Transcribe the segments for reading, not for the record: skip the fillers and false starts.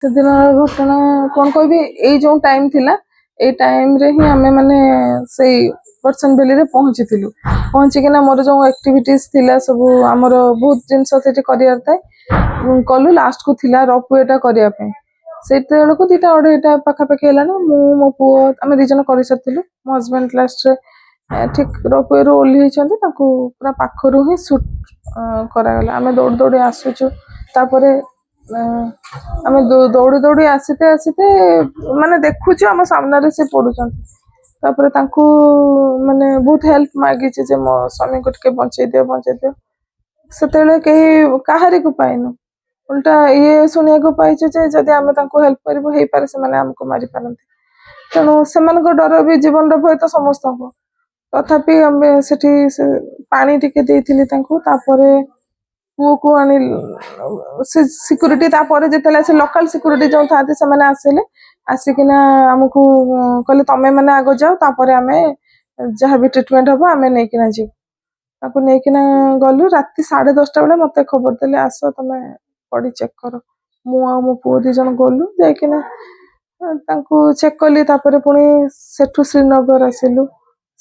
ସେଦିନ ଘଟଣା କଣ କହିବି, ଏଇ ଯୋଉ ଟାଇମ ଥିଲା ଏଇ ଟାଇମ ରେ ହିଁ ଆମେ ମାନେ ସେଇ ବର୍ସନ ଭ୍ୟାଲିରେ ପହଞ୍ଚିଥିଲୁ। ପହଞ୍ଚିକିନା ମୋର ଯୋଉ ଆକ୍ଟିଭିଟିଜ ଥିଲା ସବୁ, ଆମର ବହୁତ ଜିନିଷ ସେଠି କରିବାର ଥାଏ, କଲୁ। ଲାଷ୍ଟ କୁ ଥିଲା ରପୱେ ଟା କରିବା ପାଇଁ। ସେତେବେଳକୁ 2ଟା 2:30 ପାଖାପାଖି ହେଲାଣି। ମୁଁ ମୋ ପୁଅ ଆମେ 2 ଜଣ କରିସାରିଥିଲୁ। ମୋ ହଜବେଣ୍ଡ ଲାଷ୍ଟରେ ଠିକ ରପୱେରୁ ଓହ୍ଲେଇଛନ୍ତି, ତାଙ୍କୁ ପୁରା ପାଖରୁ ହିଁ ସୁଟ କରାଗଲା। ଆମେ ଦୌଡ଼ି ଦୌଡ଼ି ଆସୁଛୁ। ତାପରେ ଆମେ ଦୌଡ଼ି ଦୌଡ଼ି ଆସିତେ ଆସିତେ ମାନେ ଦେଖୁଛୁ ଆମ ସାମ୍ନାରେ ସେ ପଡୁଛନ୍ତି। ତାପରେ ତାଙ୍କୁ ମାନେ ବହୁତ ହେଲ୍ପ ମାଗିଛି ଯେ ମୋ ସ୍ୱାମୀଙ୍କୁ ଟିକେ ବଞ୍ଚେଇ ଦିଅ। ସେତେବେଳେ କେହି କାହାରିକୁ ପାଇନୁ। ଓଲଟା ଇଏ ଶୁଣିବାକୁ ପାଇଛୁ ଯେ ଯଦି ଆମେ ତାଙ୍କୁ ହେଲ୍ପ କରିବୁ ହେଇପାରେ ସେମାନେ ଆମକୁ ମାରିପାରନ୍ତି। ତେଣୁ ସେମାନଙ୍କ ଡର ବି, ଜୀବନର ଭୟ ତ ସମସ୍ତଙ୍କୁ। ତଥାପି ଆମେ ସେଠି ପାଣି ଟିକେ ଦେଇଥିଲି ତାଙ୍କୁ। ତାପରେ ପୁଅକୁ ଆଣି ସେ ସିକ୍ୟୁରିଟି, ତାପରେ ଯେତେବେଳେ ସେ ଲୋକାଲ ସିକ୍ୟୁରିଟି ଯୋଉ ଥାନ୍ତି ସେମାନେ ଆସିଲେ। ଆସିକିନା ଆମକୁ କହିଲେ ତମେ ମାନେ ଆଗ ଯାଅ, ତାପରେ ଆମେ ଯାହାବି ଟ୍ରିଟମେଣ୍ଟ ହବ ଆମେ ନେଇକିନା ଯିବୁ। ତାକୁ ନେଇକିନା ଗଲୁ। ରାତି 10:30 ବେଳେ ମତେ ଖବର ଦେଲେ ଆସ ତମେ ବଡି ଚେକ୍ କର। ମୁଁ ଆଉ ମୋ ପୁଅ 2 ଜଣ ଗଲୁ। ଯାଇକିନା ତାଙ୍କୁ ଚେକ୍ କଲି। ତାପରେ ପୁଣି ସେଠୁ ଶ୍ରୀନଗର ଆସିଲୁ।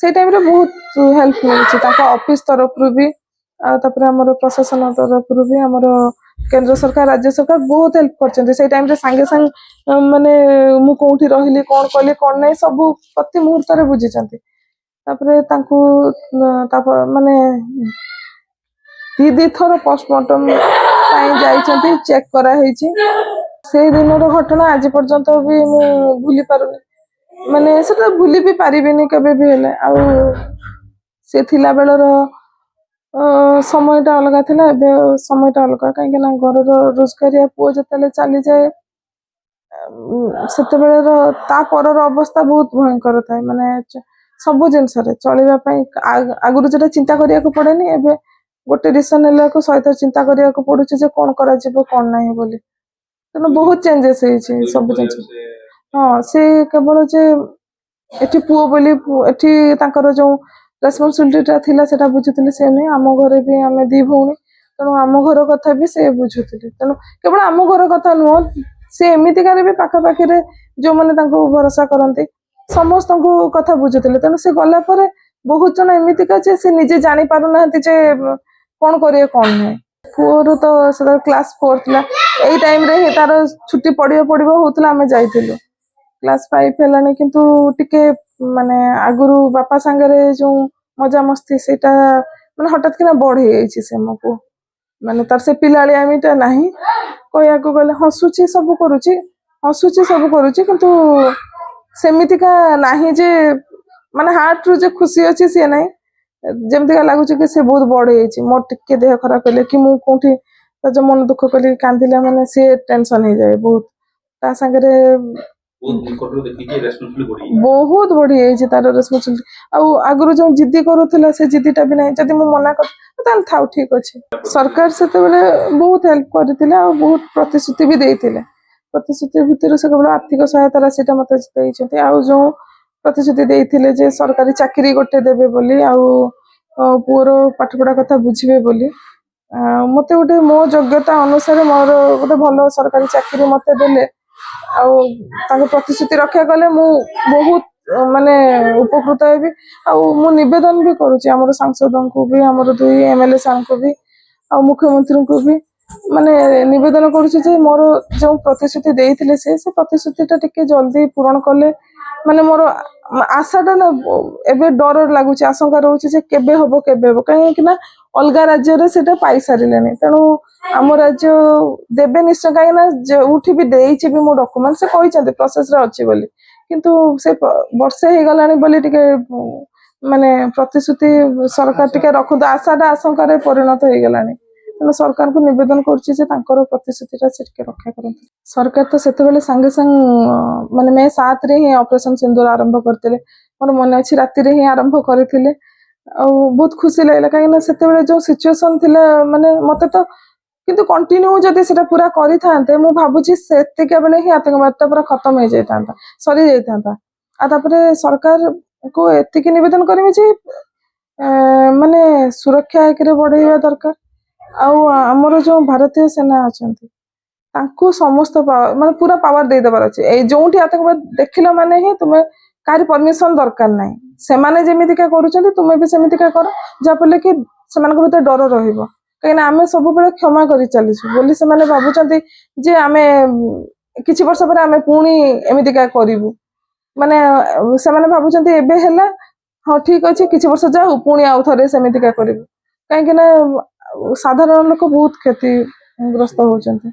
ସେଇ ଟାଇମରେ ବହୁତ ହେଲ୍ପ ମିଳିଛି ତାଙ୍କ ଅଫିସ ତରଫରୁ ବି, ଆଉ ତାପରେ ଆମର ପ୍ରଶାସନ ତରଫରୁ ବି, ଆମର କେନ୍ଦ୍ର ସରକାର, ରାଜ୍ୟ ସରକାର ବହୁତ ହେଲ୍ପ କରିଛନ୍ତି। ସେଇ ଟାଇମରେ ସାଙ୍ଗେ ସାଙ୍ଗେ ମାନେ ମୁଁ କୋଉଠି ରହିଲି, କଣ କଲି କଣ ନାହିଁ, ସବୁ ପ୍ରତି ମୁହୂର୍ତ୍ତରେ ବୁଝିଛନ୍ତି। ତାପରେ ତାଙ୍କୁ ତାପରେ ମାନେ 2 ଥର ପୋଷ୍ଟମର୍ଟମ ପାଇଁ ଯାଇଛନ୍ତି, ଚେକ୍ କରାହେଇଛି। ସେଇ ଦିନର ଘଟଣା ଆଜି ପର୍ଯ୍ୟନ୍ତ ବି ମୁଁ ଭୁଲି ପାରୁନି। ମାନେ ସେଟା ଭୁଲି ବି ପାରିବିନି କେବେ ବି ହେଲେ। ଆଉ ସେ ଥିଲା ବେଳର ସମୟଟା ଅଲଗା ଥିଲା, ଏବେ ସମୟଟା ଅଲଗା। କାହିଁକି ନା ଘରର ରୋଜଗାରିଆ ପୁଅ ଯେତେବେଳେ ଚାଲିଯାଏ, ସେତେବେଳର ତା ପରର ଅବସ୍ଥା ବହୁତ ଭୟଙ୍କର ଥାଏ। ମାନେ ସବୁ ଜିନିଷରେ ଚଳିବା ପାଇଁ ଆଗରୁ ଯେଟା ଚିନ୍ତା କରିବାକୁ ପଡେନି, ଏବେ ଗୋଟେ ଡିସିସନ ନେଲାକୁ 100 ଚିନ୍ତା କରିବାକୁ ପଡୁଛି ଯେ କଣ କରାଯିବ କଣ ନାହିଁ ବୋଲି। ତେଣୁ ବହୁତ ଚେଞ୍ଜେସ୍ ହେଇଛି ସବୁ ଜିନିଷ। ହଁ, ସେ କେବଳ ଯେ ଏଠି ପୁଅ ବୋଲି ଏଠି ତାଙ୍କର ଯୋଉ ରେସପନ୍ସିବିଲିଟିଟା ଥିଲା ସେଟା ବୁଝୁଥିଲେ ସେ ନୁହେଁ। ଆମ ଘରେ ବି ଆମେ 2 ଭଉଣୀ, ତେଣୁ ଆମ ଘର କଥା ବି ସେ ବୁଝୁଥିଲେ। ତେଣୁ କେବଳ ଆମ ଘର କଥା ନୁହଁ, ସେ ଏମିତିକାରେ ବି ପାଖାପାଖିରେ ଯୋଉମାନେ ତାଙ୍କୁ ଭରସା କରନ୍ତି ସମସ୍ତଙ୍କୁ କଥା ବୁଝୁଥିଲେ। ତେଣୁ ସେ ଗଲା ପରେ ବହୁତ ଜଣ ଏମିତିକା ଯେ ସେ ନିଜେ ଜାଣି ପାରୁନାହାନ୍ତି ଯେ କଣ କରିବେ କଣ ନାହିଁ। ପୁଅରୁ ତ ସେତେବେଳେ କ୍ଲାସ 4 ଥିଲା। ଏଇ ଟାଇମରେ ହିଁ ତାର ଛୁଟି ପଡିବ ହଉଥିଲା, ଆମେ ଯାଇଥିଲୁ। କ୍ଲାସ 5 ହେଲାଣି, କିନ୍ତୁ ଟିକେ ମାନେ ଆଗରୁ ବାପା ସାଙ୍ଗରେ ଯୋଉ ମଜାମସ୍ତି ସେଇଟା ମାନେ ହଠାତ୍ କିନା ବଢ ହେଇଯାଇଛି ସେ ମୋ ପୁଅ। ମାନେ ତାର ସେ ପିଲାଳିଆମିଟା ନାହିଁ। କହିବାକୁ ଗଲେ ହସୁଛି ସବୁ କରୁଛି, କିନ୍ତୁ ସେମିତିକା ନାହିଁ ଯେ ମାନେ ହାର୍ଟରୁ ଯେ ଖୁସି ଅଛି ସିଏ ନାହିଁ। ଯେମିତିକା ଲାଗୁଛି କି ସେ ବହୁତ ବଢ ହେଇଯାଇଛି। ମୋର ଟିକେ ଦେହ ଖରାପ ହେଲେ କି ମୁଁ କୋଉଠି ଯୋଉ ମନ ଦୁଃଖ କଲି କାନ୍ଦିଲା ମାନେ ସିଏ ଟେନସନ ହେଇଯାଏ ବହୁତ। ତା ସାଙ୍ଗରେ ବହୁତ ବଢି ଯାଇଛି ତାର ରେସପନ୍ସିବିଲିଟି। ଆଉ ଆଗରୁ ଯୋଉ ଜିଦି କରୁଥିଲା ସେ ଜିଦିଟା ବି ନାହିଁ। ଯଦି ମୁଁ ମନା କରି ତାହେଲେ ଥାଉ ଠିକ ଅଛି। ସରକାର ସେତେବେଳେ ବହୁତ ହେଲ୍ପ କରିଥିଲେ, ଆଉ ବହୁତ ପ୍ରତିଶ୍ରୁତି ବି ଦେଇଥିଲେ। ପ୍ରତିଶ୍ରୁତି ଭିତରୁ ସେ କେବଳ ଆର୍ଥିକ ସହାୟତା ରାଶିଟା ମତେ ଦେଇଛନ୍ତି। ଆଉ ଯୋଉ ପ୍ରତିଶ୍ରୁତି ଦେଇଥିଲେ ଯେ ସରକାରୀ ଚାକିରି ଗୋଟେ ଦେବେ ବୋଲି, ଆଉ ପୁଅର ପାଠପଢା କଥା ବୁଝିବେ ବୋଲି, ମତେ ଗୋଟେ ମୋ ଯୋଗ୍ୟତା ଅନୁସାରେ ମୋର ଗୋଟେ ଭଲ ସରକାରୀ ଚାକିରି ମତେ ଦେଲେ, ଆଉ ତାଙ୍କ ପ୍ରତିଶ୍ରୁତି ରକ୍ଷା କଲେ ମୁଁ ବହୁତ ମାନେ ଉପକୃତ ହେବି। ଆଉ ମୁଁ ନିବେଦନ ବି କରୁଛି ଆମର ସାଂସଦଙ୍କୁ ବି, ଆମର 2 MLA ସାର୍ଙ୍କୁ ବି, ଆଉ ମୁଖ୍ୟମନ୍ତ୍ରୀଙ୍କୁ ବି ମାନେ ନିବେଦନ କରୁଛି ଯେ ମୋର ଯୋଉ ପ୍ରତିଶ୍ରୁତି ଦେଇଥିଲେ ସେ ପ୍ରତିଶ୍ରୁତିଟା ଟିକେ ଜଲ୍ଦି ପୂରଣ କଲେ ମାନେ ମୋର ଆଶାଟା ନା ଏବେ ଡର ଲାଗୁଛି, ଆଶଙ୍କା ରହୁଛି ଯେ କେବେ ହବ। କାହିଁକି ନା ଅଲଗା ରାଜ୍ୟରେ ସେଟା ପାଇସାରିଲେଣି। ତେଣୁ ଆମ ରାଜ୍ୟ ଦେବେ ନିଶ୍ଚୟ, କାହିଁକି ନା ଯୋଉଠି ବି ଦେଇଛି ବି ମୁଁ ଡକୁମେଣ୍ଟ, ସେ କହିଛନ୍ତି ପ୍ରୋସେସରେ ଅଛି ବୋଲି। କିନ୍ତୁ ସେ ବର୍ଷେ ହେଇଗଲାଣି ବୋଲି ଟିକେ ମାନେ ପ୍ରତିଶ୍ରୁତି ସରକାର ଟିକେ ରଖନ୍ତୁ, ଆଶାଟା ଆଶଙ୍କାରେ ପରିଣତ ହେଇଗଲାଣି। ତେଣୁ ସରକାରଙ୍କୁ ନିବେଦନ କରୁଛି ଯେ ତାଙ୍କର ପ୍ରତିଶ୍ରୁତିଟା ସେ ଟିକେ ରକ୍ଷା କରନ୍ତୁ। ସରକାର ତ ସେତେବେଳେ ସାଙ୍ଗେ ସାଙ୍ଗେ ମାନେ ମେ 7ରେ ହିଁ ଅପରେସନ ସିନ୍ଦୁର ଆରମ୍ଭ କରିଥିଲେ। ମୋର ମନେ ଅଛି ରାତିରେ ହିଁ ଆରମ୍ଭ କରିଥିଲେ। ଆଉ ବହୁତ ଖୁସି ଲାଗିଲା, କାହିଁକି ନା ସେତେବେଳେ ଯୋଉ ସିଚୁଏସନ ଥିଲା ମାନେ ମତେ ତ, କିନ୍ତୁ କଣ୍ଟିନ୍ୟୁ ଯଦି ସେଟା ପୁରା କରିଥାନ୍ତେ ମୁଁ ଭାବୁଛି ସେତିକା ବେଳେ ହିଁ ଆତଙ୍କବାଦଟା ପୁରା ଖତମ ହେଇଯାଇଥାନ୍ତା, ସରି ଯାଇଥାନ୍ତା। ଆଉ ତାପରେ ସରକାରକୁ ଏତିକି ନିବେଦନ କରିବି ଯେ ମାନେ ସୁରକ୍ଷା ଏକରେ ବଢେଇବା ଦରକାର। ଆଉ ଆମର ଯୋଉ ଭାରତୀୟ ସେନା ଅଛନ୍ତି ତାଙ୍କୁ ସମସ୍ତ ମାନେ ପୁରା ପାୱାର ଦେଇଦେବାର ଅଛି। ଏଇ ଯୋଉଠି ଆତଙ୍କବାଦ ଦେଖିଲା ମାନେ ହିଁ ତୁମେ କାହାରି ପରମିଶନ ଦରକାର ନାହିଁ। ସେମାନେ ଯେମିତିକା କରୁଛନ୍ତି ତୁମେ ବି ସେମିତିକା କର, ଯାହାଫଳରେ କି ସେମାନଙ୍କ ଭିତରେ ଡର ରହିବ। କାହିଁକିନା ଆମେ ସବୁବେଳେ କ୍ଷମା କରି ଚାଲିଛୁ ବୋଲି ସେମାନେ ଭାବୁଛନ୍ତି ଯେ ଆମେ କିଛି ବର୍ଷ ପରେ ଆମେ ପୁଣି ଏମିତିକା କରିବୁ। ମାନେ ସେମାନେ ଭାବୁଛନ୍ତି ଏବେ ହେଲା, ହଁ ଠିକ ଅଛି କିଛି ବର୍ଷ ଯାଉ ପୁଣି ଆଉ ଥରେ ସେମିତିକା କରିବୁ। କାହିଁକି ନା ସାଧାରଣ ଲୋକ ବହୁତ କ୍ଷତିଗ୍ରସ୍ତ ହଉଛନ୍ତି।